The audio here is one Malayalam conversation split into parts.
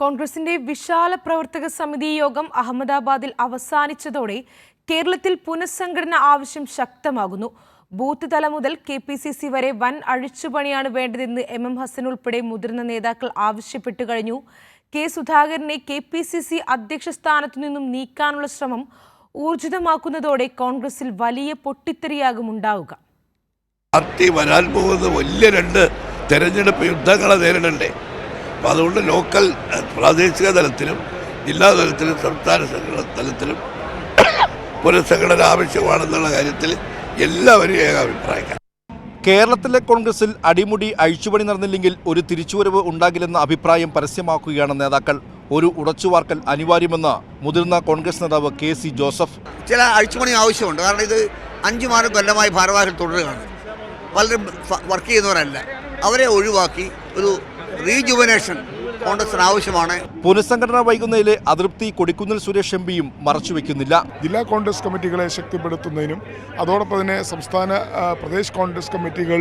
കോൺഗ്രസിന്റെ വിശാല പ്രവർത്തക സമിതി യോഗം അഹമ്മദാബാദിൽ അവസാനിച്ചതോടെ കേരളത്തിൽ പുനഃസംഘടന ആവശ്യം ശക്തമാകുന്നു. ബൂത്ത് തലം മുതൽ KPCC വരെ വൻ അഴിച്ചുപണിയാണ് വേണ്ടതെന്ന് MM ഹസൻ ഉൾപ്പെടെ മുതിർന്ന നേതാക്കൾ ആവശ്യപ്പെട്ടു കഴിഞ്ഞു. K സുധാകരനെ KPCC അധ്യക്ഷ സ്ഥാനത്തു നിന്നും നീക്കാനുള്ള ശ്രമം ഊർജിതമാക്കുന്നതോടെ കോൺഗ്രസിൽ വലിയ പൊട്ടിത്തെറിയാകും ഉണ്ടാവുക. പാർട്ടി വരാൻ പോകുന്ന വലിയ രണ്ട് തെരഞ്ഞെടുപ്പ് യുദ്ധങ്ങളെ നേരിടണ്ടേ. അപ്പം അതുകൊണ്ട് ലോക്കൽ പ്രാദേശിക തലത്തിലും ജില്ലാ തലത്തിലും സംസ്ഥാന തലത്തിലും പുനഃസംഘടന ആവശ്യമാണെന്നുള്ള കാര്യത്തിൽ എല്ലാവരും ഏകാഭിപ്രായക്കാരാണ്. കേരളത്തിലെ കോൺഗ്രസിൽ അടിമുടി അഴിച്ചുപണി നടന്നില്ലെങ്കിൽ ഒരു തിരിച്ചുവരവ് ഉണ്ടാകില്ലെന്ന അഭിപ്രായം പരസ്യമാക്കുകയാണ് നേതാക്കൾ. ഒരു ഉടച്ചുവാർക്കൽ അനിവാര്യമെന്ന് മുതിർന്ന കോൺഗ്രസ് നേതാവ് KC ജോസഫ്. ചില അഴിച്ചുപണി ആവശ്യമുണ്ട്. കാരണം ഇത് 5-6 കൊല്ലമായി ഭാരവാഹികൾ തുടരുകയാണ്. പലരും വർക്ക് ചെയ്യുന്നവരല്ല. അവരെ ഒഴിവാക്കി ഒരു റീജുവനേഷൻ കോൺഗ്രസിന് ആവശ്യമാണ്. പുനഃസംഘടന വൈകുന്നതിലെ അതൃപ്തി കൊടിക്കുന്നിൽ സുരേഷ് MPയും മറച്ചുവെക്കുന്നില്ല. ജില്ലാ കോൺഗ്രസ് കമ്മിറ്റികളെ ശക്തിപ്പെടുത്തുന്നതിനും അതോടൊപ്പം തന്നെ സംസ്ഥാന പ്രദേശ് കോൺഗ്രസ് കമ്മിറ്റികൾ,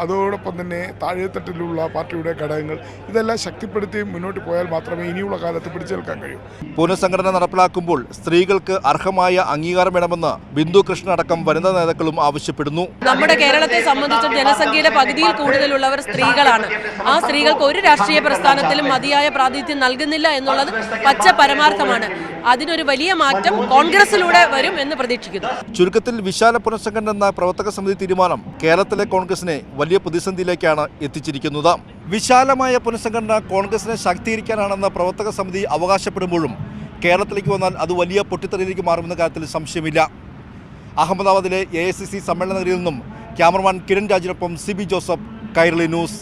അതോടൊപ്പം തന്നെ താഴെത്തട്ടിലുള്ള പാർട്ടിയുടെ ഘടകങ്ങൾ ഇതെല്ലാം ശക്തിപ്പെടുത്തി മുന്നോട്ട് പോയാൽ മാത്രമേ ഇനിയുള്ള കാലത്ത് പിടിച്ചെടുക്കാൻ കഴിയൂ. പുനഃസംഘടന നടപ്പിലാക്കുമ്പോൾ സ്ത്രീകൾക്ക് അർഹമായ അംഗീകാരം വേണമെന്ന് ബിന്ദു കൃഷ്ണ അടക്കം വനിതാ നേതാക്കളും ആവശ്യപ്പെടുന്നു. നമ്മുടെ കേരളത്തെ സംബന്ധിച്ച് ജനസംഖ്യയുടെ പകുതിയിൽ കൂടുതലുള്ളവർ സ്ത്രീകളാണ്. ആ സ്ത്രീകൾക്ക് ഒരു രാഷ്ട്രീയ പ്രസ്ഥാനത്തിലും മതിയായ പ്രാതിനിധ്യം നൽകുന്നില്ല എന്നുള്ളത് പച്ച പരമാർത്ഥമാണ്. അതിനൊരു വലിയ മാറ്റം കോൺഗ്രസിലൂടെ വരും എന്ന് പ്രതീക്ഷിക്കുന്നു. ചുരുക്കത്തിൽ വിശാല പുനഃസംഘടന എന്ന പ്രവർത്തക സമിതി തീരുമാനം കേരളത്തിലെ കോൺഗ്രസിനെ വലിയ പ്രതിസന്ധിയിലേക്കാണ് എത്തിച്ചിരിക്കുന്നത്. വിശാലമായ പുനഃസംഘടന കോൺഗ്രസിനെ ശാക്തീകരിക്കാനാണെന്ന് പ്രവർത്തക സമിതി അവകാശപ്പെടുമ്പോഴും കേരളത്തിലേക്ക് വന്നാൽ അത് വലിയ പൊട്ടിത്തെറിയിലേക്ക് മാറുമെന്ന കാര്യത്തിൽ സംശയമില്ല. അഹമ്മദാബാദിലെ AICC സമ്മേളന നഗരിയിൽ നിന്നും ക്യാമറമാൻ കിരൺ രാജിനൊപ്പം CB ജോസഫ്, കൈരളി ന്യൂസ്.